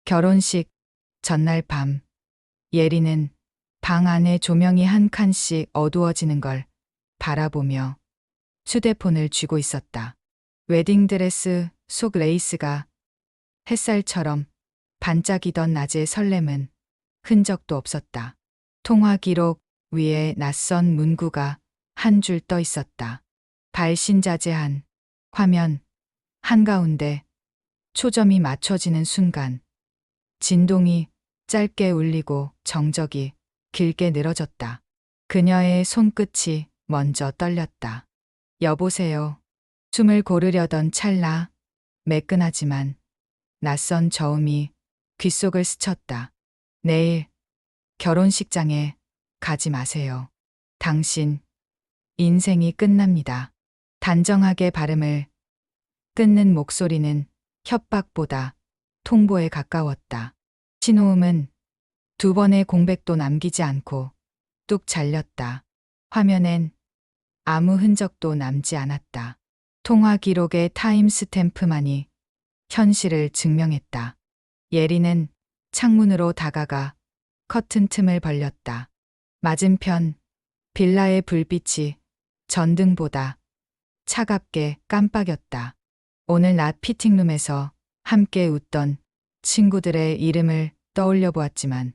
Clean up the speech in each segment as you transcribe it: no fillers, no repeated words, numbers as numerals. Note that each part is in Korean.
결혼식 전날 밤, 예리는 방 안에 조명이 한 칸씩 어두워지는 걸 바라보며 휴대폰을 쥐고 있었다. 웨딩드레스 속 레이스가 햇살처럼 반짝이던 낮의 설렘은 흔적도 없었다. 통화 기록 위에 낯선 문구가 한 줄 떠 있었다. 발신자제한 화면 한가운데 초점이 맞춰지는 순간 진동이 짧게 울리고 정적이 길게 늘어졌다. 그녀의 손끝이 먼저 떨렸다. 여보세요. 숨을 고르려던 찰나 매끈하지만 낯선 저음이 귓속을 스쳤다. 내일 결혼식장에 가지 마세요. 당신 인생이 끝납니다. 단정하게 발음을 끊는 목소리는 협박보다 통보에 가까웠다. 신호음은 두 번의 공백도 남기지 않고 뚝 잘렸다. 화면엔 아무 흔적도 남지 않았다. 통화 기록의 타임 스탬프만이 현실을 증명했다. 예리는 창문으로 다가가 커튼 틈을 벌렸다. 맞은편 빌라의 불빛이 전등보다 차갑게 깜빡였다. 오늘 낮 피팅룸에서 함께 웃던 친구들의 이름을 떠올려 보았지만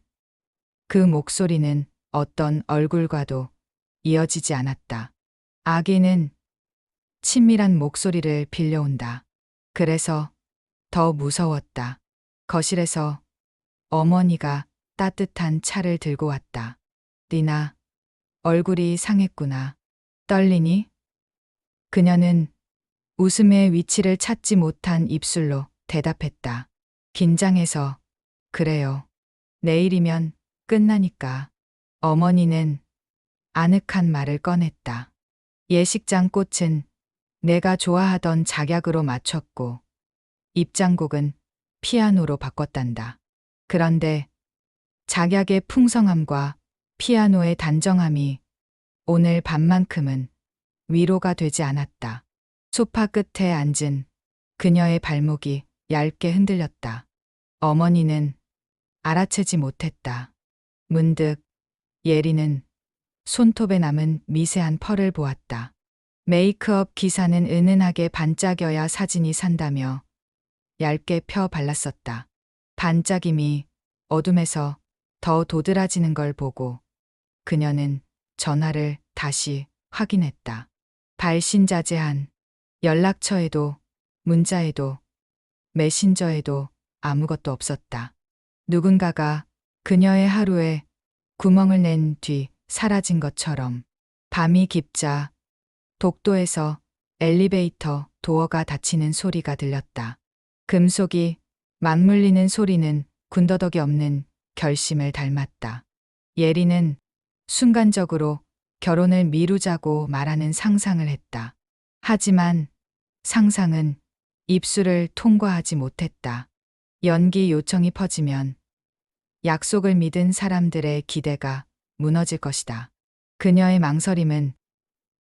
그 목소리는 어떤 얼굴과도 이어지지 않았다. 아기는 친밀한 목소리를 빌려온다. 그래서 더 무서웠다. 거실에서 어머니가 따뜻한 차를 들고 왔다. 리나, 얼굴이 상했구나. 떨리니? 그녀는 웃음의 위치를 찾지 못한 입술로 대답했다. 긴장해서 그래요. 내일이면 끝나니까. 어머니는 아늑한 말을 꺼냈다. 예식장 꽃은 내가 좋아하던 작약으로 맞췄고 입장곡은 피아노로 바꿨단다. 그런데 작약의 풍성함과 피아노의 단정함이 오늘 밤만큼은 위로가 되지 않았다. 소파 끝에 앉은 그녀의 발목이 얇게 흔들렸다. 어머니는 알아채지 못했다. 문득 예리는 손톱에 남은 미세한 펄을 보았다. 메이크업 기사는 은은하게 반짝여야 사진이 산다며 얇게 펴 발랐었다. 반짝임이 어둠에서 더 도드라지는 걸 보고 그녀는 전화를 다시 확인했다. 발신자 제한. 연락처에도 문자에도 메신저에도 아무것도 없었다. 누군가가 그녀의 하루에 구멍을 낸 뒤 사라진 것처럼. 밤이 깊자 독도에서 엘리베이터 도어가 닫히는 소리가 들렸다. 금속이 맞물리는 소리는 군더더기 없는 결심을 닮았다. 예리는 순간적으로 결혼을 미루자고 말하는 상상을 했다. 하지만 상상은 입술을 통과하지 못했다. 연기 요청이 퍼지면 약속을 믿은 사람들의 기대가 무너질 것이다. 그녀의 망설임은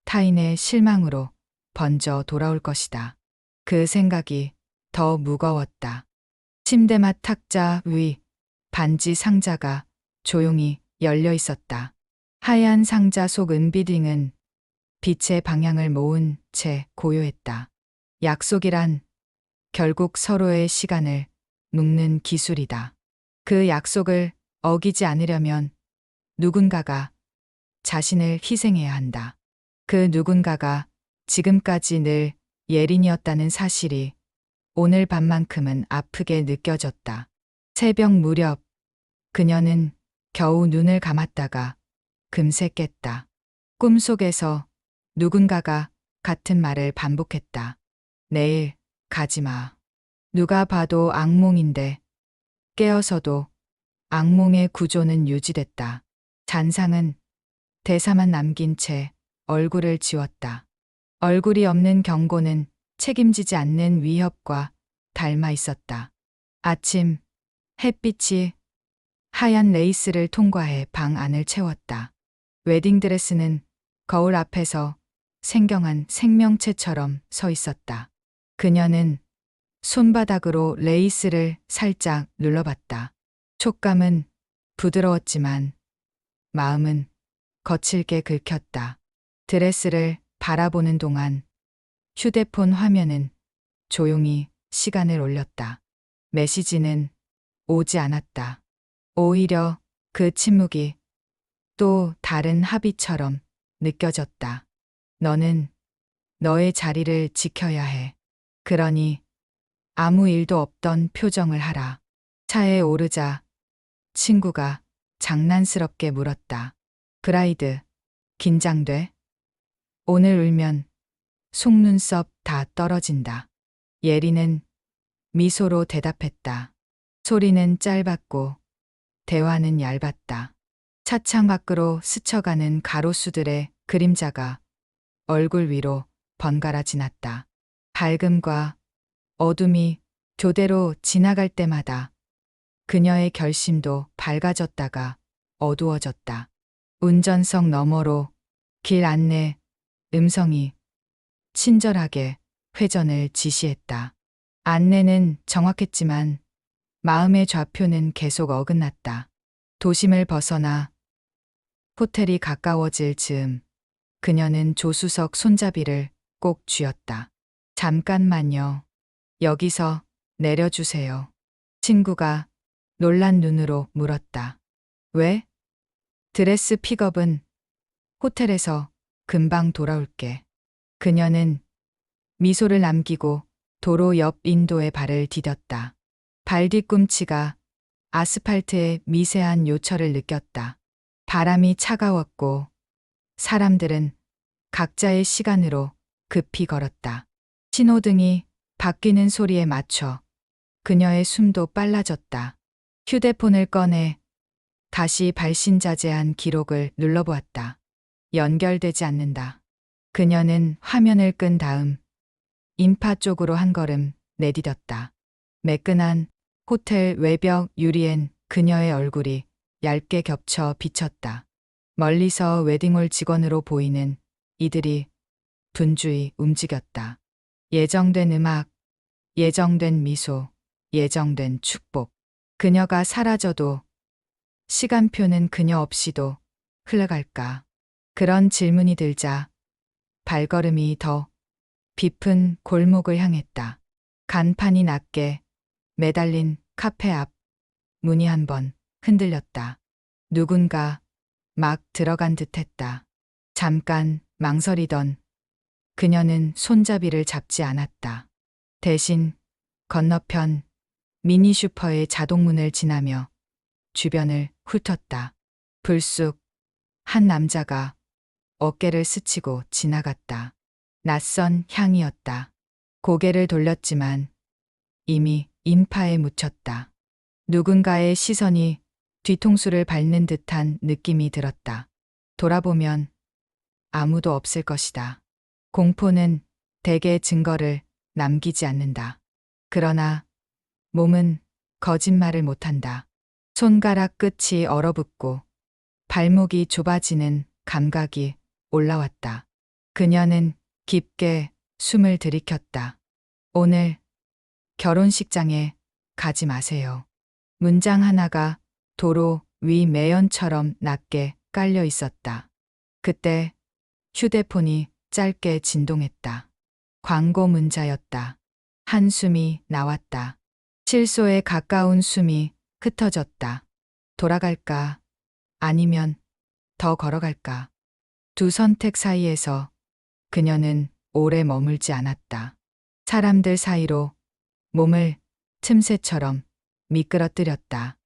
타인의 실망으로 번져 돌아올 것이다. 그 생각이 더 무거웠다. 침대맡 탁자 위 반지 상자가 조용히 열려 있었다. 하얀 상자 속 은비딩은 빛의 방향을 모은 채 고요했다. 약속이란 결국 서로의 시간을 묶는 기술이다. 그 약속을 어기지 않으려면 누군가가 자신을 희생해야 한다. 그 누군가가 지금까지 늘 예린이었다는 사실이 오늘 밤만큼은 아프게 느껴졌다. 새벽 무렵 그녀는 겨우 눈을 감았다가 금세 깼다. 꿈속에서 누군가가 같은 말을 반복했다. 내일 가지 마. 누가 봐도 악몽인데 깨어서도 악몽의 구조는 유지됐다. 잔상은 대사만 남긴 채 얼굴을 지웠다. 얼굴이 없는 경고는 책임지지 않는 위협과 닮아 있었다. 아침 햇빛이 하얀 레이스를 통과해 방 안을 채웠다. 웨딩드레스는 거울 앞에서 생경한 생명체처럼 서 있었다. 그녀는 손바닥으로 레이스를 살짝 눌러봤다. 촉감은 부드러웠지만 마음은 거칠게 긁혔다. 드레스를 바라보는 동안 휴대폰 화면은 조용히 시간을 올렸다. 메시지는 오지 않았다. 오히려 그 침묵이 또 다른 합의처럼 느껴졌다. 너는 너의 자리를 지켜야 해. 그러니 아무 일도 없던 표정을 하라. 차에 오르자 친구가 장난스럽게 물었다. 브라이드, 긴장돼? 오늘 울면 속눈썹 다 떨어진다. 예리는 미소로 대답했다. 소리는 짧았고 대화는 얇았다. 차창 밖으로 스쳐가는 가로수들의 그림자가 얼굴 위로 번갈아 지났다. 밝음과 어둠이 교대로 지나갈 때마다 그녀의 결심도 밝아졌다가 어두워졌다. 운전석 너머로 길 안내 음성이 친절하게 회전을 지시했다. 안내는 정확했지만 마음의 좌표는 계속 어긋났다. 도심을 벗어나 호텔이 가까워질 즈음 그녀는 조수석 손잡이를 꼭 쥐었다. 잠깐만요. 여기서 내려주세요. 친구가 놀란 눈으로 물었다. 왜? 드레스 픽업은 호텔에서 금방 돌아올게. 그녀는 미소를 남기고 도로 옆 인도에 발을 디뎠다. 발 뒤꿈치가 아스팔트의 미세한 요철을 느꼈다. 바람이 차가웠고 사람들은 각자의 시간으로 급히 걸었다. 신호등이 바뀌는 소리에 맞춰 그녀의 숨도 빨라졌다. 휴대폰을 꺼내 다시 발신자제한 기록을 눌러보았다. 연결되지 않는다. 그녀는 화면을 끈 다음 인파 쪽으로 한 걸음 내디뎠다. 매끈한 호텔 외벽 유리엔 그녀의 얼굴이 얇게 겹쳐 비쳤다. 멀리서 웨딩홀 직원으로 보이는 이들이 분주히 움직였다. 예정된 음악, 예정된 미소, 예정된 축복. 그녀가 사라져도 시간표는 그녀 없이도 흘러갈까? 그런 질문이 들자 발걸음이 더 깊은 골목을 향했다. 간판이 낮게 매달린 카페 앞 문이 한번 흔들렸다. 누군가 막 들어간 듯했다. 잠깐 망설이던 그녀는 손잡이를 잡지 않았다. 대신 건너편 미니 슈퍼의 자동문을 지나며 주변을 훑었다. 불쑥 한 남자가 어깨를 스치고 지나갔다. 낯선 향이었다. 고개를 돌렸지만 이미 인파에 묻혔다. 누군가의 시선이 뒤통수를 밟는 듯한 느낌이 들었다. 돌아보면 아무도 없을 것이다. 공포는 대개 증거를 남기지 않는다. 그러나 몸은 거짓말을 못한다. 손가락 끝이 얼어붙고 발목이 좁아지는 감각이 올라왔다. 그녀는 깊게 숨을 들이켰다. 오늘 결혼식장에 가지 마세요. 문장 하나가 도로 위 매연처럼 낮게 깔려 있었다. 그때 휴대폰이 짧게 진동했다. 광고 문자였다. 한숨이 나왔다. 실소에 가까운 숨이 흩어졌다. 돌아갈까? 아니면 더 걸어갈까? 두 선택 사이에서 그녀는 오래 머물지 않았다. 사람들 사이로 몸을 틈새처럼 미끄러뜨렸다.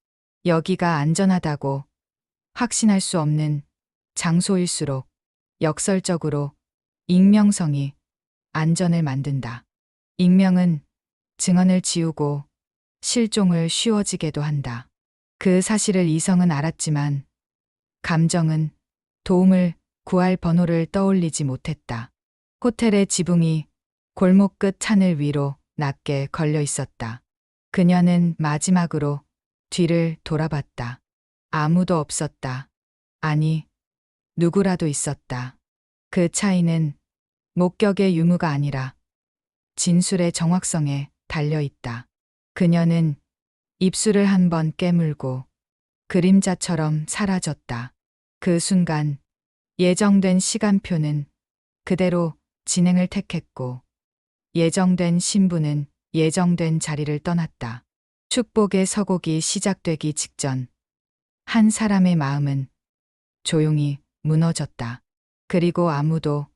여기가 안전하다고 확신할 수 없는 장소일수록 역설적으로 익명성이 안전을 만든다. 익명은 증언을 지우고 실종을 쉬워지게도 한다. 그 사실을 이성은 알았지만 감정은 도움을 구할 번호를 떠올리지 못했다. 호텔의 지붕이 골목 끝 하늘 위로 낮게 걸려 있었다. 그녀는 마지막으로 뒤를 돌아봤다. 아무도 없었다. 아니, 누구라도 있었다. 그 차이는 목격의 유무가 아니라 진술의 정확성에 달려있다. 그녀는 입술을 한 번 깨물고 그림자처럼 사라졌다. 그 순간 예정된 시간표는 그대로 진행을 택했고 예정된 신부는 예정된 자리를 떠났다. 축복의 서곡이 시작되기 직전 한 사람의 마음은 조용히 무너졌다. 그리고 아무도,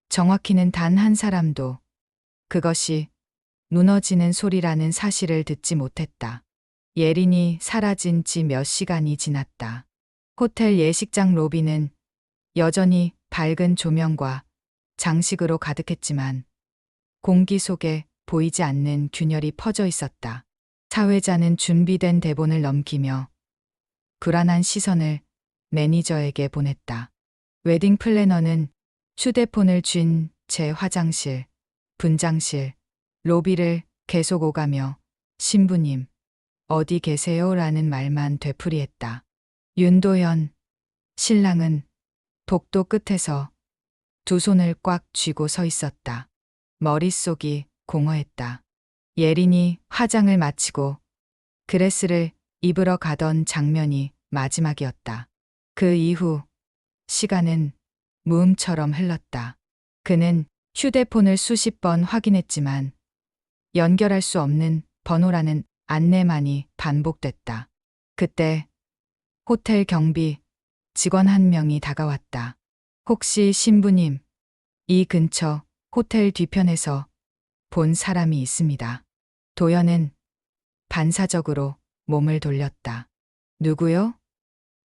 정확히는 단 한 사람도 그것이 무너지는 소리라는 사실을 듣지 못했다. 예린이 사라진 지 몇 시간이 지났다. 호텔 예식장 로비는 여전히 밝은 조명과 장식으로 가득했지만 공기 속에 보이지 않는 균열이 퍼져 있었다. 사회자는 준비된 대본을 넘기며 불안한 시선을 매니저에게 보냈다. 웨딩 플래너는 휴대폰을 쥔 채 화장실, 분장실, 로비를 계속 오가며 신부님, 어디 계세요? 라는 말만 되풀이했다. 윤도현, 신랑은 복도 끝에서 두 손을 꽉 쥐고 서 있었다. 머릿속이 공허했다. 예린이 화장을 마치고 드레스를 입으러 가던 장면이 마지막이었다. 그 이후 시간은 무음처럼 흘렀다. 그는 휴대폰을 수십 번 확인했지만 연결할 수 없는 번호라는 안내만이 반복됐다. 그때 호텔 경비 직원 한 명이 다가왔다. 혹시 신부님, 이 근처 호텔 뒤편에서 본 사람이 있습니다. 도연은 반사적으로 몸을 돌렸다. 누구요?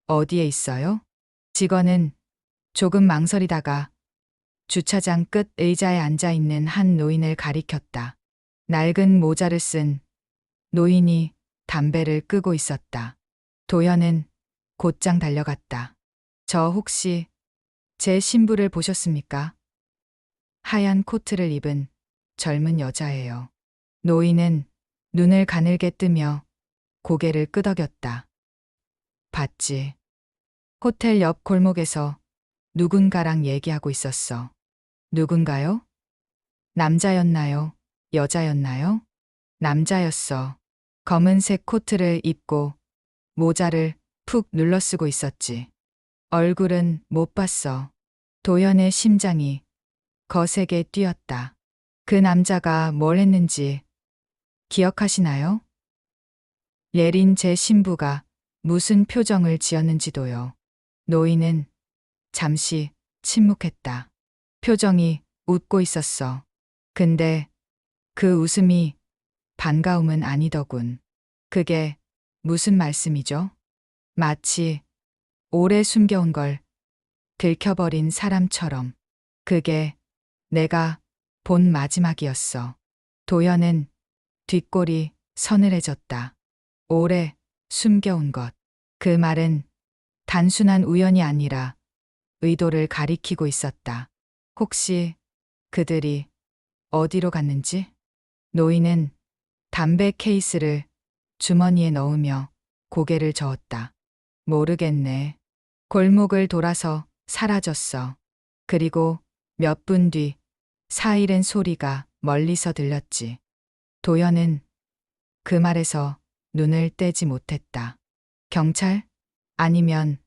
어디에 있어요? 직원은 조금 망설이다가 주차장 끝 의자에 앉아 있는 한 노인을 가리켰다. 낡은 모자를 쓴 노인이 담배를 끄고 있었다. 도연은 곧장 달려갔다. 저 혹시 제 신부를 보셨습니까? 하얀 코트를 입은 젊은 여자예요. 노인은 눈을 가늘게 뜨며 고개를 끄덕였다. 봤지. 호텔 옆 골목에서 누군가랑 얘기하고 있었어. 누군가요? 남자였나요? 여자였나요? 남자였어. 검은색 코트를 입고 모자를 푹 눌러쓰고 있었지. 얼굴은 못 봤어. 도연의 심장이 거세게 뛰었다. 그 남자가 뭘 했는지 기억하시나요? 예린 제 신부가 무슨 표정을 지었는지도요. 노인은 잠시 침묵했다. 표정이 웃고 있었어. 근데 그 웃음이 반가움은 아니더군. 그게 무슨 말씀이죠? 마치 오래 숨겨온 걸 들켜버린 사람처럼. 그게 내가 본 마지막이었어. 도연은 뒷골이 서늘해졌다. 오래 숨겨온 것. 그 말은 단순한 우연이 아니라 의도를 가리키고 있었다. 혹시 그들이 어디로 갔는지? 노인은 담배 케이스를 주머니에 넣으며 고개를 저었다. 모르겠네. 골목을 돌아서 사라졌어. 그리고 몇 분 뒤 사이렌 소리가 멀리서 들렸지. 도연은 그 말에서 눈을 떼지 못했다. 경찰? 아니면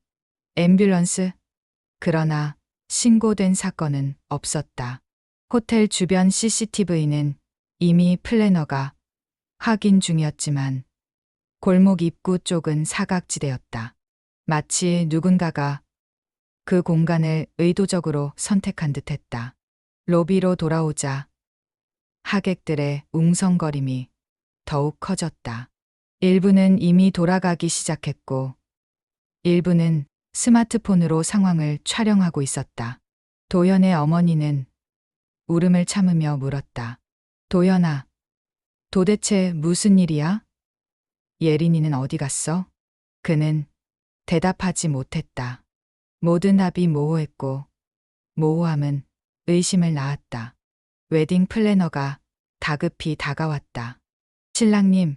앰뷸런스? 그러나 신고된 사건은 없었다. 호텔 주변 CCTV는 이미 플래너가 확인 중이었지만 골목 입구 쪽은 사각지대였다. 마치 누군가가 그 공간을 의도적으로 선택한 듯했다. 로비로 돌아오자 하객들의 웅성거림이 더욱 커졌다. 일부는 이미 돌아가기 시작했고 일부는 스마트폰으로 상황을 촬영하고 있었다. 도연의 어머니는 울음을 참으며 물었다. 도연아, 도대체 무슨 일이야? 예린이는 어디 갔어? 그는 대답하지 못했다. 모든 답이 모호했고 모호함은 의심을 낳았다. 웨딩 플래너가 다급히 다가왔다. 신랑님,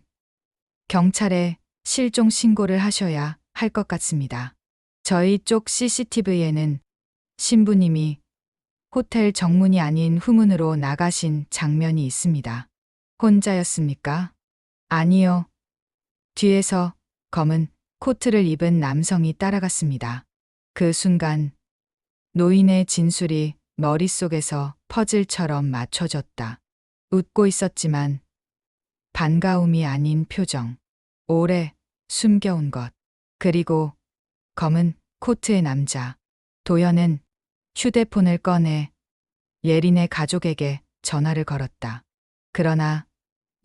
경찰에 실종 신고를 하셔야 할 것 같습니다. 저희 쪽 CCTV에는 신부님이 호텔 정문이 아닌 후문으로 나가신 장면이 있습니다. 혼자였습니까? 아니요. 뒤에서 검은 코트를 입은 남성이 따라갔습니다. 그 순간 노인의 진술이 머릿속에서 퍼즐처럼 맞춰졌다. 웃고 있었지만 반가움이 아닌 표정. 오래 숨겨온 것. 그리고 검은 코트의 남자. 도연은 휴대폰을 꺼내 예린의 가족에게 전화를 걸었다. 그러나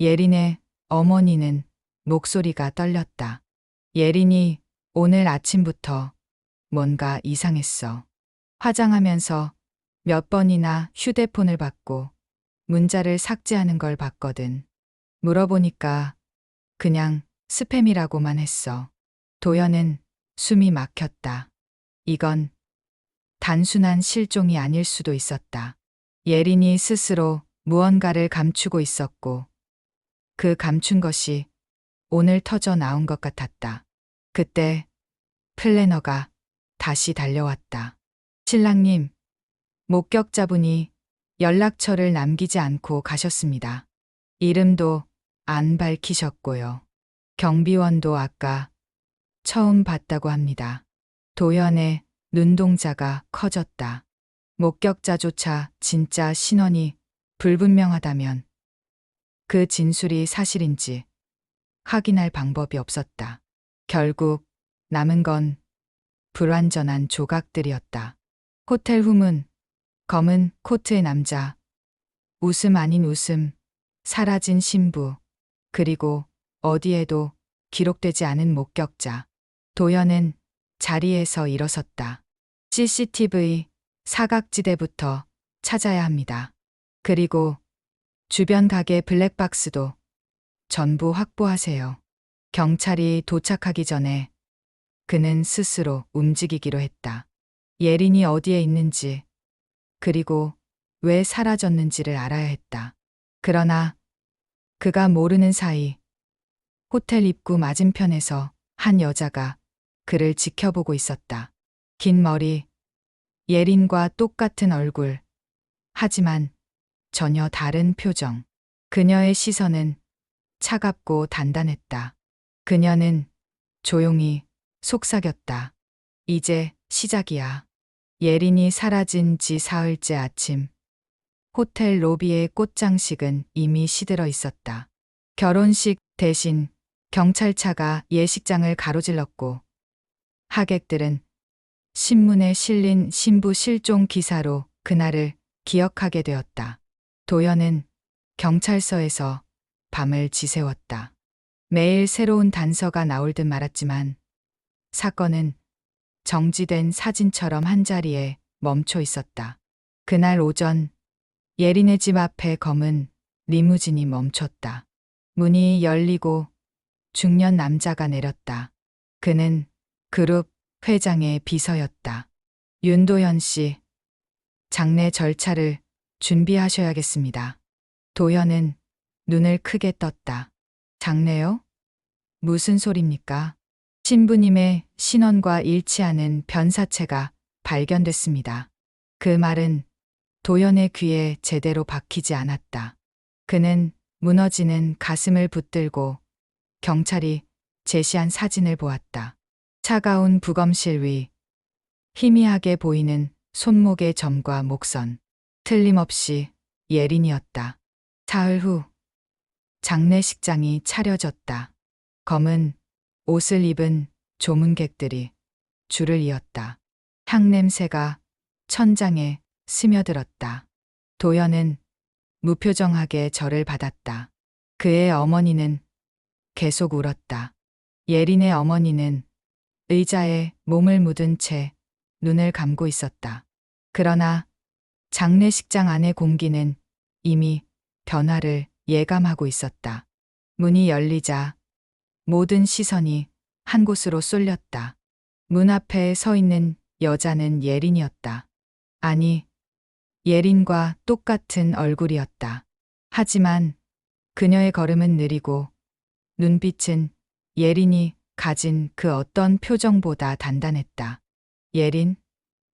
예린의 어머니는 목소리가 떨렸다. 예린이 오늘 아침부터 뭔가 이상했어. 화장하면서 몇 번이나 휴대폰을 받고 문자를 삭제하는 걸 봤거든. 물어보니까 그냥 스팸이라고만 했어. 도연은 숨이 막혔다. 이건 단순한 실종이 아닐 수도 있었다. 예린이 스스로 무언가를 감추고 있었고 그 감춘 것이 오늘 터져 나온 것 같았다. 그때 플래너가 다시 달려왔다. 신랑님, 목격자분이 연락처를 남기지 않고 가셨습니다. 이름도 안 밝히셨고요. 경비원도 아까 처음 봤다고 합니다. 도연의 눈동자가 커졌다. 목격자조차 진짜 신원이 불분명하다면 그 진술이 사실인지 확인할 방법이 없었다. 결국 남은 건 불완전한 조각들이었다. 호텔 후문, 검은 코트의 남자, 웃음 아닌 웃음, 사라진 신부, 그리고 어디에도 기록되지 않은 목격자. 도연은 자리에서 일어섰다. CCTV 사각지대부터 찾아야 합니다. 그리고 주변 가게 블랙박스도 전부 확보하세요. 경찰이 도착하기 전에 그는 스스로 움직이기로 했다. 예린이 어디에 있는지, 그리고 왜 사라졌는지를 알아야 했다. 그러나 그가 모르는 사이 호텔 입구 맞은편에서 한 여자가 그를 지켜보고 있었다. 긴 머리, 예린과 똑같은 얼굴, 하지만 전혀 다른 표정. 그녀의 시선은 차갑고 단단했다. 그녀는 조용히 속삭였다. 이제 시작이야. 예린이 사라진 지 사흘째 아침. 호텔 로비의 꽃장식은 이미 시들어 있었다. 결혼식 대신 경찰차가 예식장을 가로질렀고 하객들은 신문에 실린 신부 실종 기사로 그날을 기억하게 되었다. 도연은 경찰서에서 밤을 지새웠다. 매일 새로운 단서가 나올 듯 말았지만 사건은 정지된 사진처럼 한자리에 멈춰 있었다. 그날 오전 예린의 집 앞에 검은 리무진이 멈췄다. 문이 열리고 중년 남자가 내렸다. 그는 그룹 회장의 비서였다. 윤도현 씨, 장례 절차를 준비하셔야겠습니다. 도현은 눈을 크게 떴다. 장례요? 무슨 소립니까? 신부님의 신원과 일치하는 변사체가 발견됐습니다. 그 말은 도연의 귀에 제대로 박히지 않았다. 그는 무너지는 가슴을 붙들고 경찰이 제시한 사진을 보았다. 차가운 부검실 위, 희미하게 보이는 손목의 점과 목선. 틀림없이 예린이었다. 사흘 후 장례식장이 차려졌다. 검은 옷을 입은 조문객들이 줄을 이었다. 향냄새가 천장에 스며들었다. 도연은 무표정하게 절을 받았다. 그의 어머니는 계속 울었다. 예린의 어머니는 의자에 몸을 묻은 채 눈을 감고 있었다. 그러나 장례식장 안의 공기는 이미 변화를 예감하고 있었다. 문이 열리자 모든 시선이 한 곳으로 쏠렸다. 문 앞에 서 있는 여자는 예린이었다. 아니, 예린과 똑같은 얼굴이었다. 하지만 그녀의 걸음은 느리고 눈빛은 예린이 가진 그 어떤 표정보다 단단했다. 예린,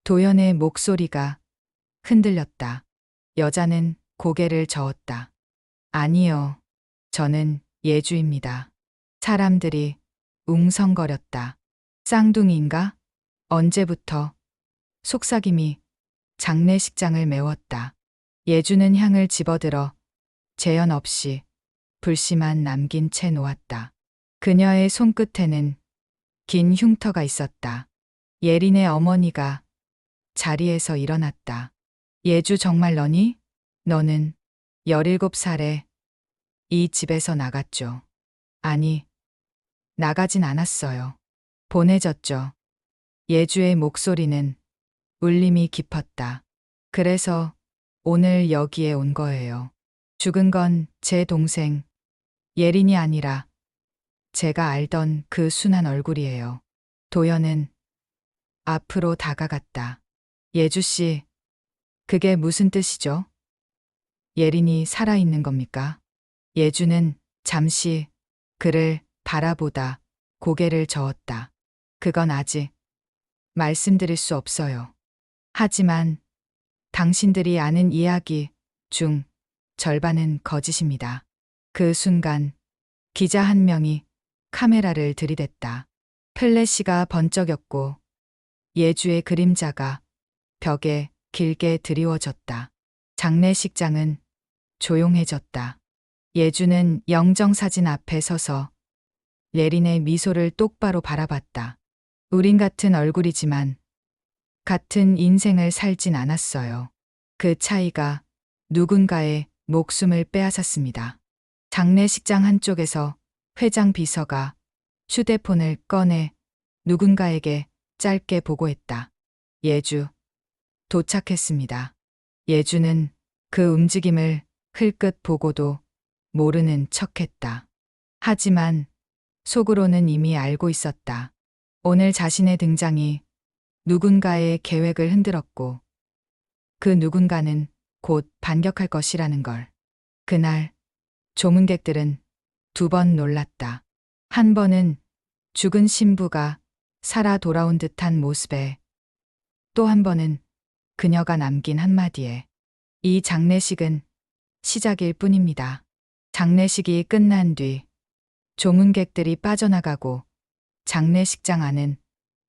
도연의 목소리가 흔들렸다. 여자는 고개를 저었다. 아니요. 저는 예주입니다. 사람들이 웅성거렸다. 쌍둥이인가? 언제부터? 속삭임이 장례식장을 메웠다. 예주는 향을 집어들어 재현 없이 불씨만 남긴 채 놓았다. 그녀의 손끝에는 긴 흉터가 있었다. 예린의 어머니가 자리에서 일어났다. 예주 정말 너니? 너는 17살에 이 집에서 나갔죠. 아니, 나가진 않았어요. 보내졌죠. 예주의 목소리는 울림이 깊었다. 그래서 오늘 여기에 온 거예요. 죽은 건 제 동생 예린이 아니라 제가 알던 그 순한 얼굴이에요. 도연은 앞으로 다가갔다. 예주 씨, 그게 무슨 뜻이죠? 예린이 살아있는 겁니까? 예주는 잠시 그를 바라보다 고개를 저었다. 그건 아직 말씀드릴 수 없어요. 하지만 당신들이 아는 이야기 중 절반은 거짓입니다. 그 순간 기자 한 명이 카메라를 들이댔다. 플래시가 번쩍였고 예주의 그림자가 벽에 길게 드리워졌다. 장례식장은 조용해졌다. 예주는 영정사진 앞에 서서 예린의 미소를 똑바로 바라봤다. 우린 같은 얼굴이지만 같은 인생을 살진 않았어요. 그 차이가 누군가의 목숨을 빼앗았습니다. 장례식장 한쪽에서 회장 비서가 휴대폰을 꺼내 누군가에게 짧게 보고했다. 예주, 도착했습니다. 예주는 그 움직임을 흘끗 보고도 모르는 척했다. 하지만 속으로는 이미 알고 있었다. 오늘 자신의 등장이 누군가의 계획을 흔들었고 그 누군가는 곧 반격할 것이라는 걸. 그날 조문객들은 2번 놀랐다. 한 번은 죽은 신부가 살아 돌아온 듯한 모습에, 또 한 번은 그녀가 남긴 한마디에. 이 장례식은 시작일 뿐입니다. 장례식이 끝난 뒤 조문객들이 빠져나가고 장례식장 안은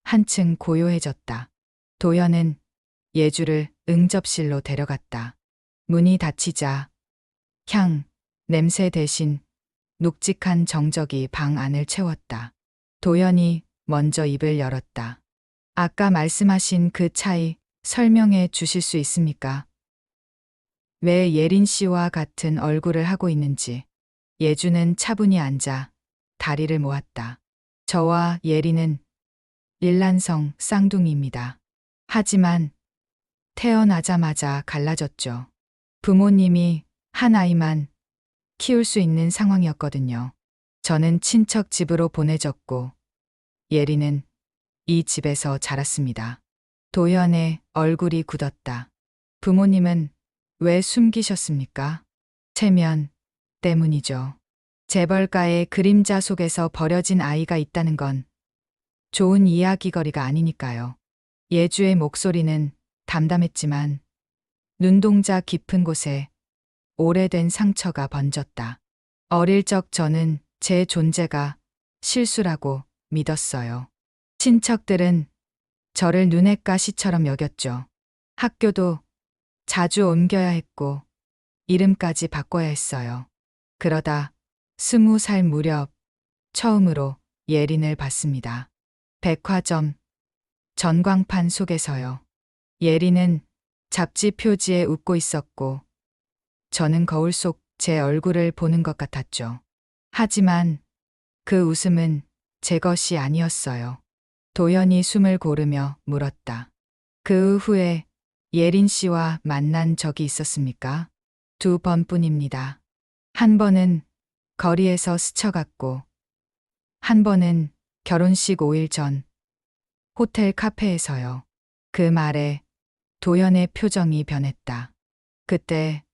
한층 고요해졌다. 도연은 예주를 응접실로 데려갔다. 문이 닫히자 향, 냄새 대신 눅직한 정적이 방 안을 채웠다. 도연이 먼저 입을 열었다. 아까 말씀하신 그 차이 설명해 주실 수 있습니까? 왜 예린 씨와 같은 얼굴을 하고 있는지. 예주는 차분히 앉아 다리를 모았다. 저와 예린은 일란성 쌍둥이입니다. 하지만 태어나자마자 갈라졌죠. 부모님이 한 아이만 키울 수 있는 상황이었거든요. 저는 친척 집으로 보내졌고 예린은 이 집에서 자랐습니다. 도연의 얼굴이 굳었다. 부모님은 왜 숨기셨습니까? 체면 때문이죠. 재벌가의 그림자 속에서 버려진 아이가 있다는 건 좋은 이야기거리가 아니니까요. 예주의 목소리는 담담했지만 눈동자 깊은 곳에 오래된 상처가 번졌다. 어릴 적 저는 제 존재가 실수라고 믿었어요. 친척들은 저를 눈엣 가시처럼 여겼죠. 학교도 자주 옮겨야 했고 이름까지 바꿔야 했어요. 그러다 20살 무렵 처음으로 예린을 봤습니다. 백화점 전광판 속에서요. 예린은 잡지 표지에 웃고 있었고 저는 거울 속 제 얼굴을 보는 것 같았죠. 하지만 그 웃음은 제 것이 아니었어요. 도연이 숨을 고르며 물었다. 그 후에 예린 씨와 만난 적이 있었습니까? 2번뿐입니다. 한 번은 거리에서 스쳐갔고 한 번은 결혼식 5일 전 호텔 카페에서요. 그 말에 도연의 표정이 변했다. 그때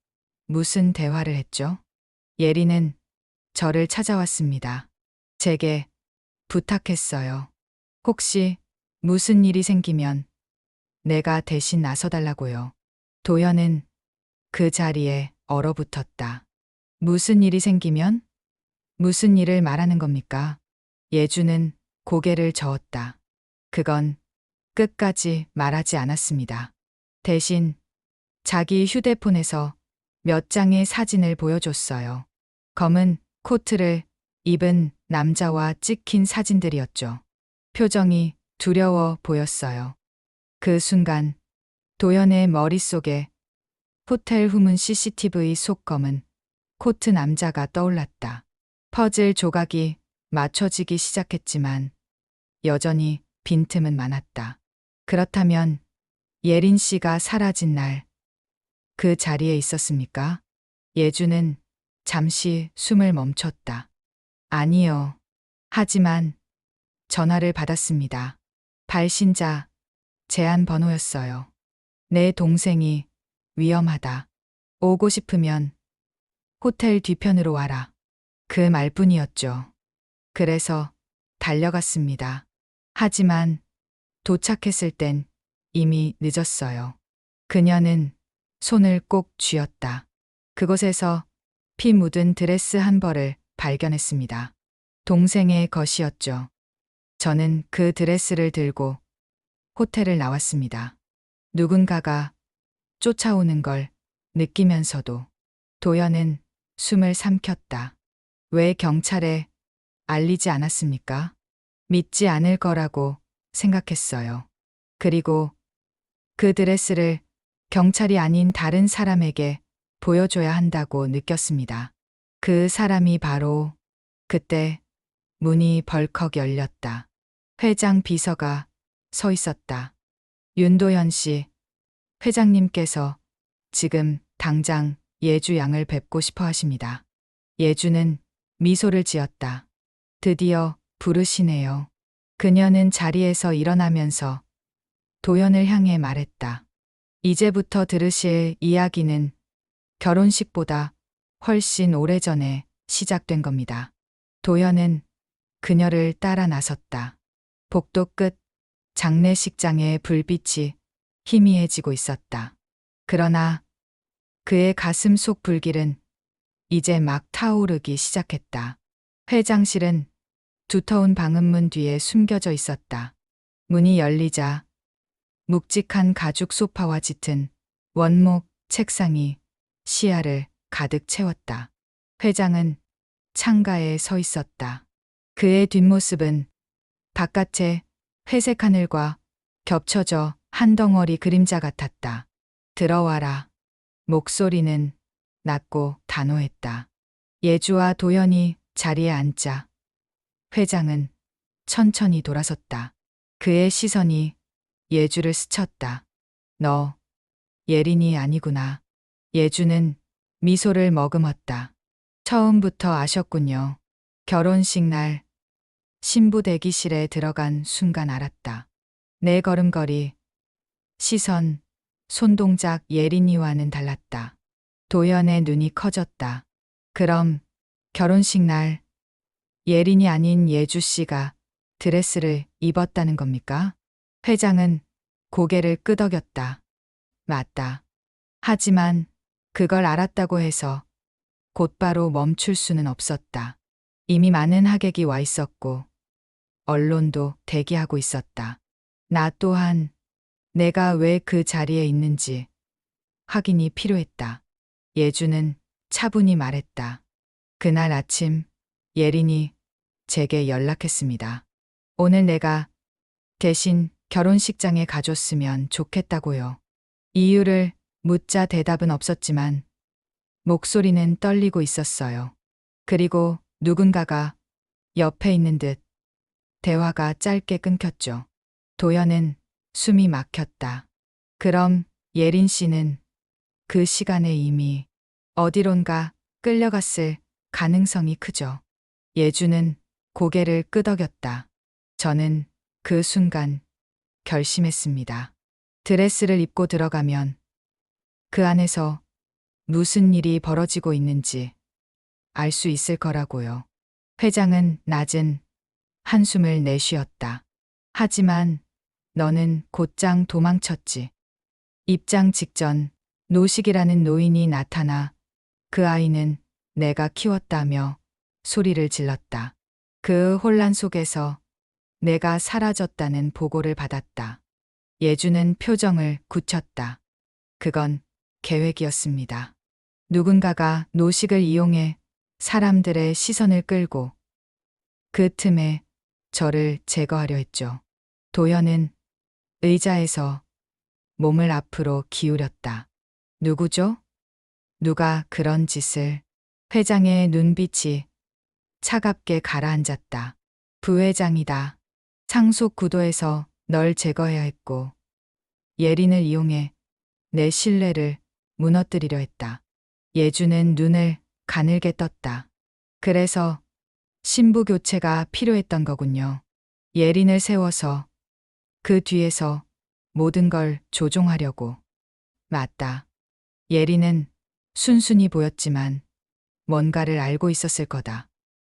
무슨 대화를 했죠? 예린은 저를 찾아왔습니다. 제게 부탁했어요. 혹시 무슨 일이 생기면 내가 대신 나서달라고요. 도연은 그 자리에 얼어붙었다. 무슨 일이 생기면? 무슨 일을 말하는 겁니까? 예주는 고개를 저었다. 그건 끝까지 말하지 않았습니다. 대신 자기 휴대폰에서 몇 장의 사진을 보여줬어요. 검은 코트를 입은 남자와 찍힌 사진들이었죠. 표정이 두려워 보였어요. 그 순간 도연의 머릿속에 호텔 후문 CCTV 속 검은 코트 남자가 떠올랐다. 퍼즐 조각이 맞춰지기 시작했지만 여전히 빈틈은 많았다. 그렇다면 예린 씨가 사라진 날 그 자리에 있었습니까? 예주는 잠시 숨을 멈췄다. 아니요. 하지만 전화를 받았습니다. 발신자 제한 번호였어요. 내 동생이 위험하다. 오고 싶으면 호텔 뒤편으로 와라. 그 말뿐이었죠. 그래서 달려갔습니다. 하지만 도착했을 땐 이미 늦었어요. 그녀는 손을 꼭 쥐었다. 그곳에서 피 묻은 드레스 한 벌을 발견했습니다. 동생의 것이었죠. 저는 그 드레스를 들고 호텔을 나왔습니다. 누군가가 쫓아오는 걸 느끼면서도 도연은 숨을 삼켰다. 왜 경찰에 알리지 않았습니까? 믿지 않을 거라고 생각했어요. 그리고 그 드레스를 경찰이 아닌 다른 사람에게 보여줘야 한다고 느꼈습니다. 그 사람이 바로 그때 문이 벌컥 열렸다. 회장 비서가 서 있었다. 윤도현 씨, 회장님께서 지금 당장 예주 양을 뵙고 싶어 하십니다. 예주는 미소를 지었다. 드디어 부르시네요. 그녀는 자리에서 일어나면서 도연을 향해 말했다. 이제부터 들으실 이야기는 결혼식보다 훨씬 오래전에 시작된 겁니다. 도연은 그녀를 따라 나섰다. 복도 끝 장례식장의 불빛이 희미해지고 있었다. 그러나 그의 가슴 속 불길은 이제 막 타오르기 시작했다. 회장실은 두터운 방음문 뒤에 숨겨져 있었다. 문이 열리자 묵직한 가죽 소파와 짙은 원목 책상이 시야를 가득 채웠다. 회장은 창가에 서 있었다. 그의 뒷모습은 바깥의 회색 하늘과 겹쳐져 한 덩어리 그림자 같았다. 들어와라. 목소리는 낮고 단호했다. 예주와 도연이 자리에 앉자 회장은 천천히 돌아섰다. 그의 시선이 예주를 스쳤다. 너 예린이 아니구나. 예주는 미소를 머금었다. 처음부터 아셨군요. 결혼식 날 신부 대기실에 들어간 순간 알았다. 내 걸음걸이, 시선, 손동작 예린이와는 달랐다. 도연의 눈이 커졌다. 그럼 결혼식 날 예린이 아닌 예주 씨가 드레스를 입었다는 겁니까? 회장은 고개를 끄덕였다. 맞다. 하지만 그걸 알았다고 해서 곧바로 멈출 수는 없었다. 이미 많은 하객이 와 있었고 언론도 대기하고 있었다. 나 또한 내가 왜 그 자리에 있는지 확인이 필요했다. 예주는 차분히 말했다. 그날 아침 예린이 제게 연락했습니다. 오늘 내가 대신 결혼식장에 가줬으면 좋겠다고요. 이유를 묻자 대답은 없었지만 목소리는 떨리고 있었어요. 그리고 누군가가 옆에 있는 듯 대화가 짧게 끊겼죠. 도연은 숨이 막혔다. 그럼 예린 씨는 그 시간에 이미 어디론가 끌려갔을 가능성이 크죠. 예주는 고개를 끄덕였다. 저는 그 순간 결심했습니다. 드레스를 입고 들어가면 그 안에서 무슨 일이 벌어지고 있는지 알 수 있을 거라고요. 회장은 낮은 한숨을 내쉬었다. 하지만 너는 곧장 도망쳤지. 입장 직전 노식이라는 노인이 나타나 그 아이는 내가 키웠다며 소리를 질렀다. 그 혼란 속에서 내가 사라졌다는 보고를 받았다. 예주는 표정을 굳혔다. 그건 계획이었습니다. 누군가가 노식을 이용해 사람들의 시선을 끌고 그 틈에 저를 제거하려 했죠. 도현은 의자에서 몸을 앞으로 기울였다. 누구죠? 누가 그런 짓을? 회장의 눈빛이 차갑게 가라앉았다. 부회장이다. 상속 구도에서 널 제거해야 했고 예린을 이용해 내 신뢰를 무너뜨리려 했다. 예주는 눈을 가늘게 떴다. 그래서 신부 교체가 필요했던 거군요. 예린을 세워서 그 뒤에서 모든 걸 조종하려고. 맞다. 예린은 순순히 보였지만 뭔가를 알고 있었을 거다.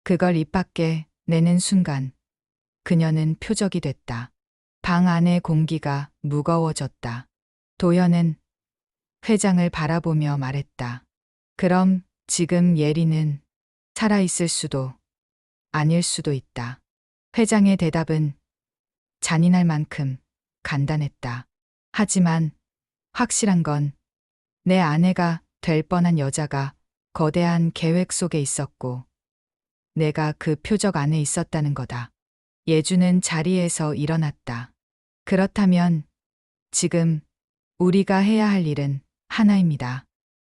그걸 입 밖에 내는 순간 그녀는 표적이 됐다. 방 안의 공기가 무거워졌다. 도현은 회장을 바라보며 말했다. 그럼 지금 예린은 살아있을 수도 아닐 수도 있다. 회장의 대답은 잔인할 만큼 간단했다. 하지만 확실한 건 내 아내가 될 뻔한 여자가 거대한 계획 속에 있었고 내가 그 표적 안에 있었다는 거다. 예주는 자리에서 일어났다. 그렇다면 지금 우리가 해야 할 일은 하나입니다.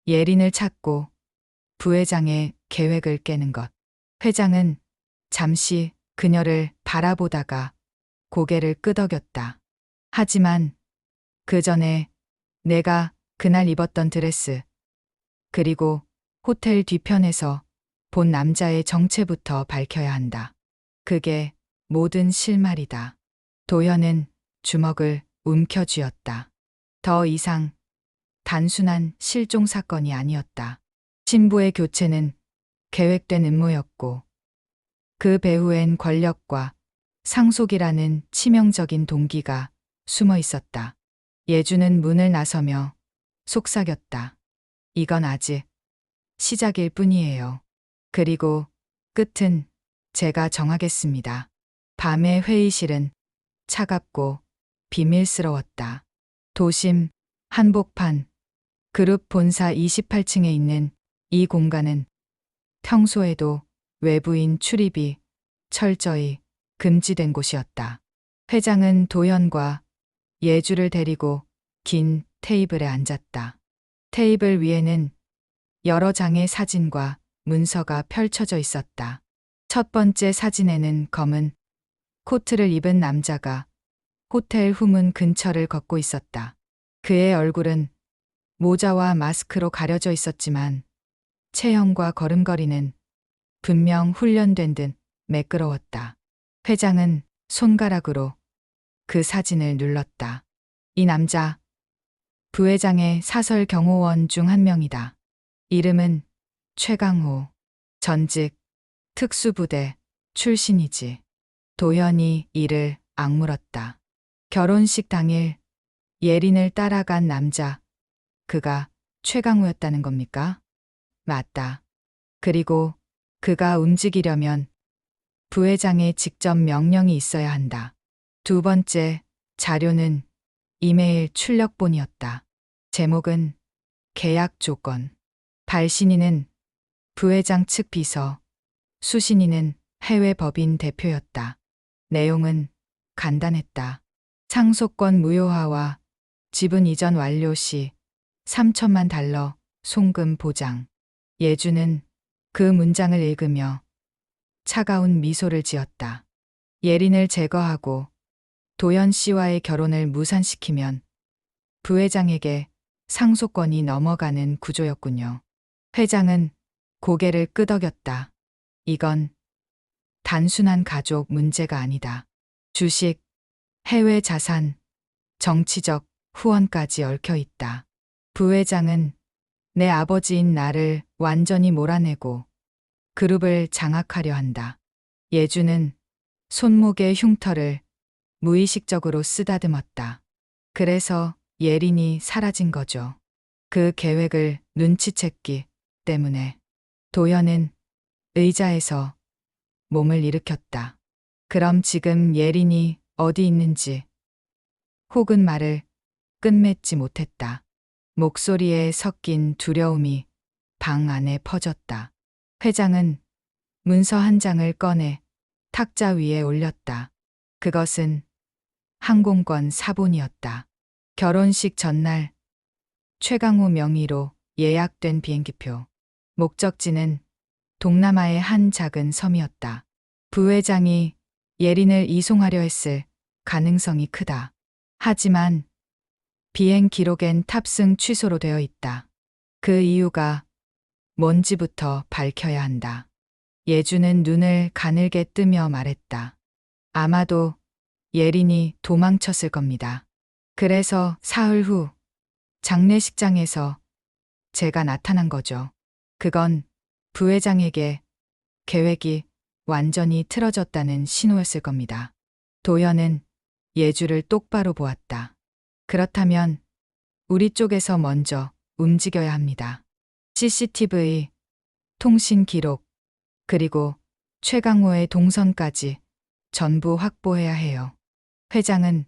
예린을 찾고 부회장의 계획을 깨는 것. 회장은 잠시 그녀를 바라보다가 고개를 끄덕였다. 하지만 그 전에 내가 그날 입었던 드레스, 그리고 호텔 뒤편에서 본 남자의 정체부터 밝혀야 한다. 그게 모든 실마리다. 도현은 주먹을 움켜쥐었다. 더 이상 단순한 실종 사건이 아니었다. 신부의 교체는 계획된 음모였고 그 배후엔 권력과 상속이라는 치명적인 동기가 숨어 있었다. 예주는 문을 나서며 속삭였다. 이건 아직 시작일 뿐이에요. 그리고 끝은 제가 정하겠습니다. 밤의 회의실은 차갑고 비밀스러웠다. 도심 한복판 그룹 본사 28층에 있는 이 공간은 평소에도 외부인 출입이 철저히 금지된 곳이었다. 회장은 도현과 예주를 데리고 긴 테이블에 앉았다. 테이블 위에는 여러 장의 사진과 문서가 펼쳐져 있었다. 첫 번째 사진에는 검은 코트를 입은 남자가 호텔 후문 근처를 걷고 있었다. 그의 얼굴은 모자와 마스크로 가려져 있었지만 체형과 걸음걸이는 분명 훈련된 듯 매끄러웠다. 회장은 손가락으로 그 사진을 눌렀다. 이 남자, 부회장의 사설 경호원 중 한 명이다. 이름은 최강호, 전직 특수부대 출신이지. 도현이 이를 악물었다. 결혼식 당일 예린을 따라간 남자, 그가 최강호였다는 겁니까? 맞다. 그리고 그가 움직이려면 부회장의 직접 명령이 있어야 한다. 두 번째 자료는 이메일 출력본이었다. 제목은 계약 조건. 발신인은 부회장 측 비서, 수신인은 해외 법인 대표였다. 내용은 간단했다. 상속권 무효화와 지분 이전 완료 시 3천만 달러 송금 보장. 예주는 그 문장을 읽으며 차가운 미소를 지었다. 예린을 제거하고 도현 씨와의 결혼을 무산시키면 부회장에게 상속권이 넘어가는 구조였군요. 회장은 고개를 끄덕였다. 이건 단순한 가족 문제가 아니다. 주식, 해외 자산, 정치적 후원까지 얽혀 있다. 부회장은 내 아버지인 나를 완전히 몰아내고 그룹을 장악하려 한다. 예주는 손목의 흉터를 무의식적으로 쓰다듬었다. 그래서 예린이 사라진 거죠. 그 계획을 눈치챘기 때문에. 도현은 의자에서 몸을 일으켰다. 그럼 지금 예린이 어디 있는지 혹은 말을 끝맺지 못했다. 목소리에 섞인 두려움이 방 안에 퍼졌다. 회장은 문서 한 장을 꺼내 탁자 위에 올렸다. 그것은 항공권 사본이었다. 결혼식 전날 최강호 명의로 예약된 비행기표. 목적지는 동남아의 한 작은 섬이었다. 부회장이 예린을 이송하려 했을 가능성이 크다. 하지만 비행 기록엔 탑승 취소로 되어 있다. 그 이유가 뭔지부터 밝혀야 한다. 예주는 눈을 가늘게 뜨며 말했다. 아마도 예린이 도망쳤을 겁니다. 그래서 사흘 후 장례식장에서 제가 나타난 거죠. 그건 부회장에게 계획이 완전히 틀어졌다는 신호였을 겁니다. 도연은 예주를 똑바로 보았다. 그렇다면 우리 쪽에서 먼저 움직여야 합니다. CCTV, 통신 기록, 그리고 최강호의 동선까지 전부 확보해야 해요. 회장은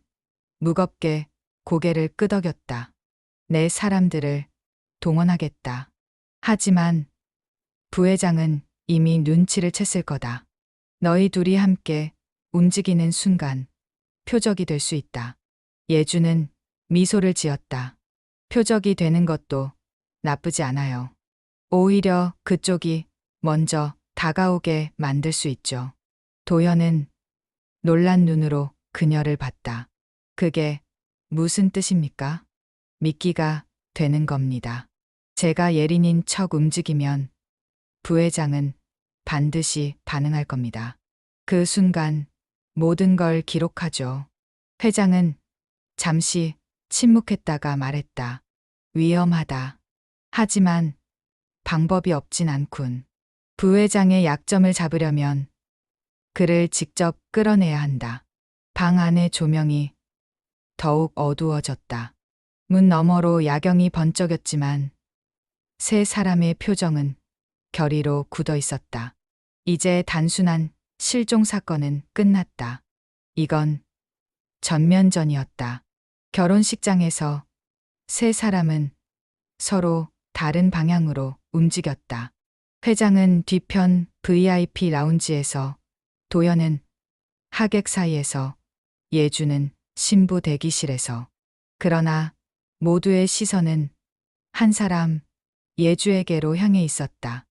무겁게 고개를 끄덕였다. 내 사람들을 동원하겠다. 하지만 부회장은 이미 눈치를 챘을 거다. 너희 둘이 함께 움직이는 순간 표적이 될 수 있다. 예주는 미소를 지었다. 표적이 되는 것도 나쁘지 않아요. 오히려 그쪽이 먼저 다가오게 만들 수 있죠. 도연은 놀란 눈으로 그녀를 봤다. 그게 무슨 뜻입니까? 미끼가 되는 겁니다. 제가 예린인 척 움직이면 부회장은 반드시 반응할 겁니다. 그 순간 모든 걸 기록하죠. 회장은 잠시 침묵했다가 말했다. 위험하다. 하지만 방법이 없진 않군. 부회장의 약점을 잡으려면 그를 직접 끌어내야 한다. 방 안의 조명이 더욱 어두워졌다. 문 너머로 야경이 번쩍였지만 세 사람의 표정은 결의로 굳어 있었다. 이제 단순한 실종 사건은 끝났다. 이건 전면전이었다. 결혼식장에서 세 사람은 서로 다른 방향으로 움직였다. 회장은 뒤편 VIP 라운지에서, 도연은 하객 사이에서, 예주는 신부 대기실에서. 그러나 모두의 시선은 한 사람, 예주에게로 향해 있었다.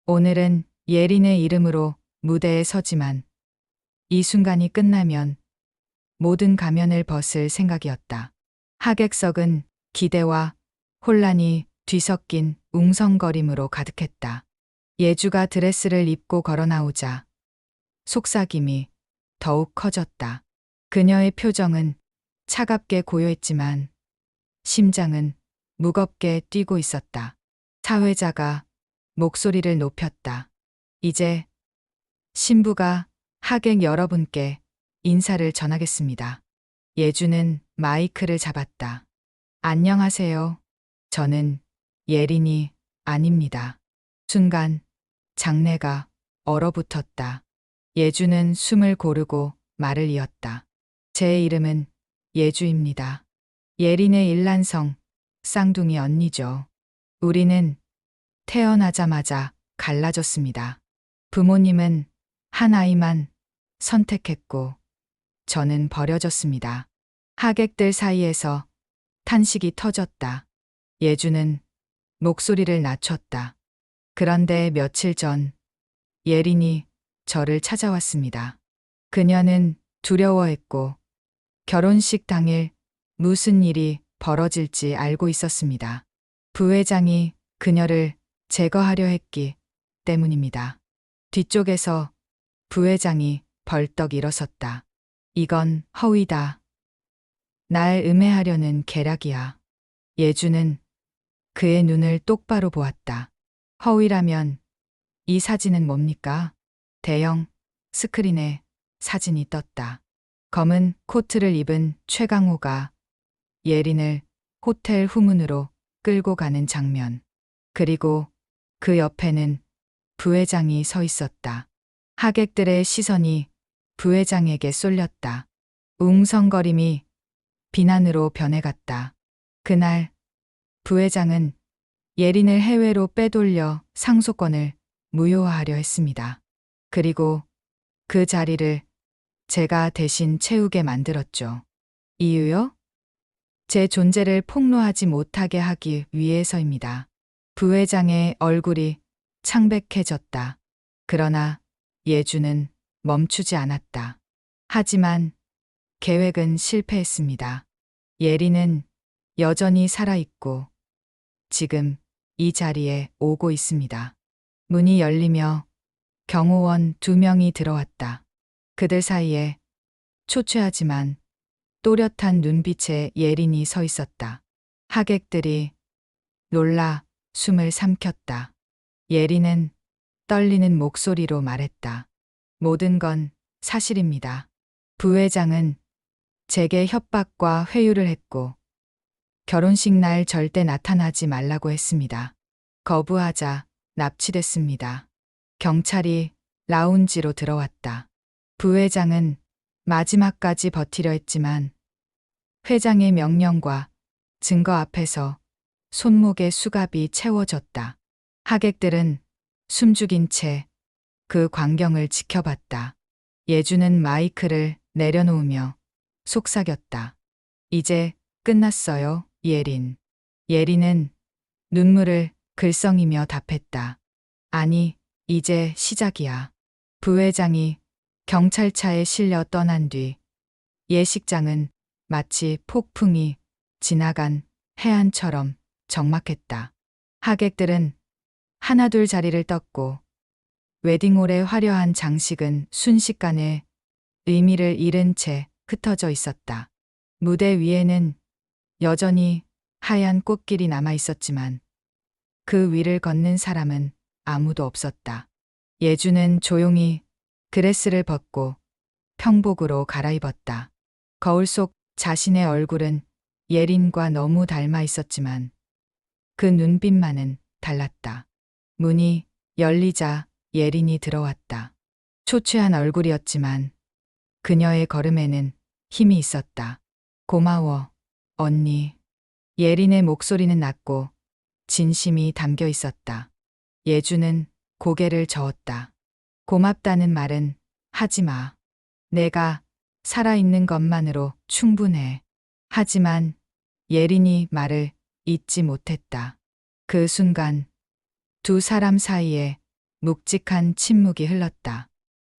오늘은 예린의 이름으로 무대에 서지만 이 순간이 끝나면 모든 가면을 벗을 생각이었다. 하객석은 기대와 혼란이 뒤섞인 웅성거림으로 가득했다. 예주가 드레스를 입고 걸어 나오자 속삭임이 더욱 커졌다. 그녀의 표정은 차갑게 고요했지만 심장은 무겁게 뛰고 있었다. 사회자가 목소리를 높였다. 이제 신부가 하객 여러분께 인사를 전하겠습니다. 예주는 마이크를 잡았다. 안녕하세요. 저는 예린이 아닙니다. 순간 장내가 얼어붙었다. 예주는 숨을 고르고 말을 이었다. 제 이름은 예주입니다. 예린의 일란성, 쌍둥이 언니죠. 우리는 태어나자마자 갈라졌습니다. 부모님은 한 아이만 선택했고 저는 버려졌습니다. 하객들 사이에서 탄식이 터졌다. 예주는 목소리를 낮췄다. 그런데 며칠 전 예린이 저를 찾아왔습니다. 그녀는 두려워했고 결혼식 당일 무슨 일이 벌어질지 알고 있었습니다. 부회장이 그녀를 제거하려 했기 때문입니다. 뒤쪽에서 부회장이 벌떡 일어섰다. 이건 허위다. 날 음해하려는 계략이야. 예주는 그의 눈을 똑바로 보았다. 허위라면 이 사진은 뭡니까? 대형 스크린에 사진이 떴다. 검은 코트를 입은 최강호가 예린을 호텔 후문으로 끌고 가는 장면. 그리고 그 옆에는 부회장이 서 있었다. 하객들의 시선이 부회장에게 쏠렸다. 웅성거림이 비난으로 변해갔다. 그날 부회장은 예린을 해외로 빼돌려 상속권을 무효화하려 했습니다. 그리고 그 자리를 제가 대신 채우게 만들었죠. 이유요? 제 존재를 폭로하지 못하게 하기 위해서입니다. 부회장의 얼굴이 창백해졌다. 그러나 예주는 멈추지 않았다. 하지만 계획은 실패했습니다. 예린은 여전히 살아있고 지금 이 자리에 오고 있습니다. 문이 열리며 경호원 2명이 들어왔다. 그들 사이에 초췌하지만 또렷한 눈빛의 예린이 서 있었다. 하객들이 놀라 숨을 삼켰다. 예린은 떨리는 목소리로 말했다. 모든 건 사실입니다. 부회장은 제게 협박과 회유를 했고 결혼식 날 절대 나타나지 말라고 했습니다. 거부하자 납치됐습니다. 경찰이 라운지로 들어왔다. 부회장은 마지막까지 버티려 했지만 회장의 명령과 증거 앞에서 손목의 수갑이 채워졌다. 하객들은 숨죽인 채 그 광경을 지켜봤다. 예주는 마이크를 내려놓으며 속삭였다. 이제 끝났어요, 예린. 예린은 눈물을 글썽이며 답했다. 아니, 이제 시작이야. 부회장이 경찰차에 실려 떠난 뒤 예식장은 마치 폭풍이 지나간 해안처럼 적막했다. 하객들은 하나둘 자리를 떴고 웨딩홀의 화려한 장식은 순식간에 의미를 잃은 채 흩어져 있었다. 무대 위에는 여전히 하얀 꽃길이 남아 있었지만 그 위를 걷는 사람은 아무도 없었다. 예주는 조용히 드레스를 벗고 평복으로 갈아입었다. 거울 속 자신의 얼굴은 예린과 너무 닮아 있었지만 그 눈빛만은 달랐다. 문이 열리자 예린이 들어왔다. 초췌한 얼굴이었지만 그녀의 걸음에는 힘이 있었다. 고마워, 언니. 예린의 목소리는 낮고 진심이 담겨 있었다. 예주는 고개를 저었다. 고맙다는 말은 하지 마. 내가 살아있는 것만으로 충분해. 하지만 예린이 말을 잇지 못했다. 그 순간 두 사람 사이에 묵직한 침묵이 흘렀다.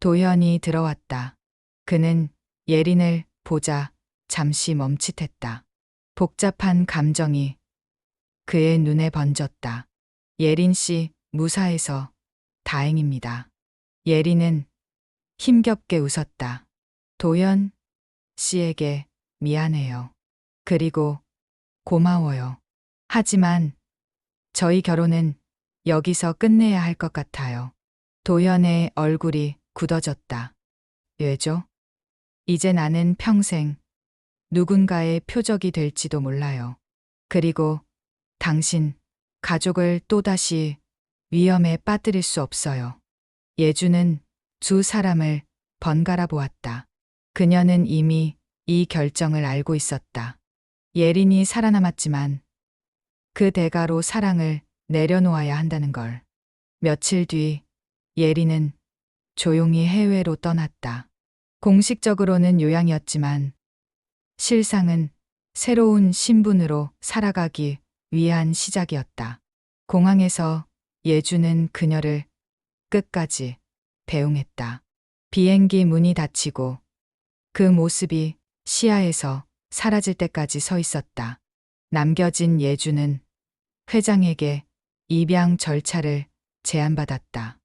도현이 들어왔다. 그는 예린을 보자 잠시 멈칫했다. 복잡한 감정이 그의 눈에 번졌다. 예린 씨 무사해서 다행입니다. 예린은 힘겹게 웃었다. 도현 씨에게 미안해요. 그리고 고마워요. 하지만 저희 결혼은 여기서 끝내야 할 것 같아요. 도현의 얼굴이 굳어졌다. 왜죠? 이제 나는 평생 누군가의 표적이 될지도 몰라요. 그리고 당신 가족을 또다시 위험에 빠뜨릴 수 없어요. 예주는 두 사람을 번갈아 보았다. 그녀는 이미 이 결정을 알고 있었다. 예린이 살아남았지만 그 대가로 사랑을 내려놓아야 한다는 걸. 며칠 뒤 예린은 조용히 해외로 떠났다. 공식적으로는 요양이었지만 실상은 새로운 신분으로 살아가기 위한 시작이었다. 공항에서 예주는 그녀를 끝까지 배웅했다. 비행기 문이 닫히고 그 모습이 시야에서 사라질 때까지 서 있었다. 남겨진 예주는 회장에게 입양 절차를 제안받았다.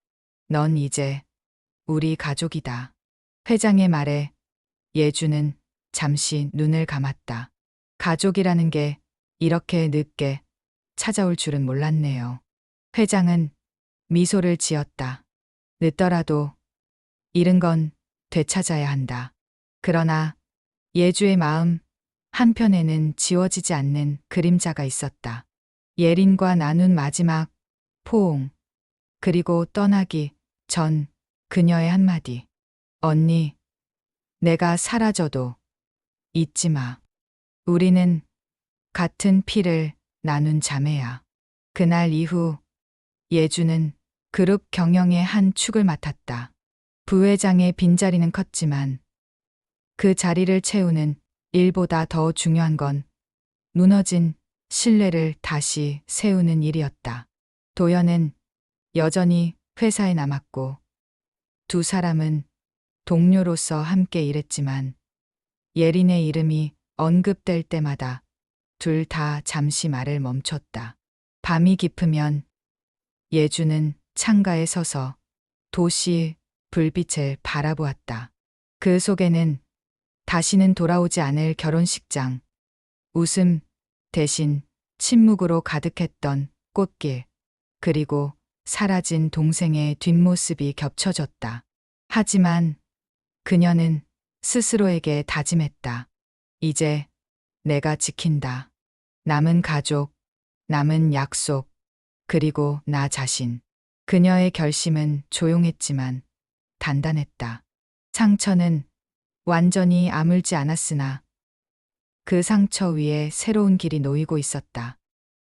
넌 이제 우리 가족이다. 회장의 말에 예주는 잠시 눈을 감았다. 가족이라는 게 이렇게 늦게 찾아올 줄은 몰랐네요. 회장은 미소를 지었다. 늦더라도 잃은 건 되찾아야 한다. 그러나 예주의 마음 한편에는 지워지지 않는 그림자가 있었다. 예린과 나눈 마지막 포옹. 그리고 떠나기 전 그녀의 한마디. 언니, 내가 사라져도 잊지 마. 우리는 같은 피를 나눈 자매야. 그날 이후 예주는 그룹 경영의 한 축을 맡았다. 부회장의 빈자리는 컸지만 그 자리를 채우는 일보다 더 중요한 건 무너진 신뢰를 다시 세우는 일이었다. 도연은 여전히 회사에 남았고 두 사람은 동료로서 함께 일했지만 예린의 이름이 언급될 때마다 둘 다 잠시 말을 멈췄다. 밤이 깊으면 예주는 창가에 서서 도시 불빛을 바라보았다. 그 속에는 다시는 돌아오지 않을 결혼식장, 웃음 대신 침묵으로 가득했던 꽃길, 그리고 사라진 동생의 뒷모습이 겹쳐졌다. 하지만 그녀는 스스로에게 다짐했다. 이제 내가 지킨다. 남은 가족, 남은 약속, 그리고 나 자신. 그녀의 결심은 조용했지만 단단했다. 상처는 완전히 아물지 않았으나 그 상처 위에 새로운 길이 놓이고 있었다.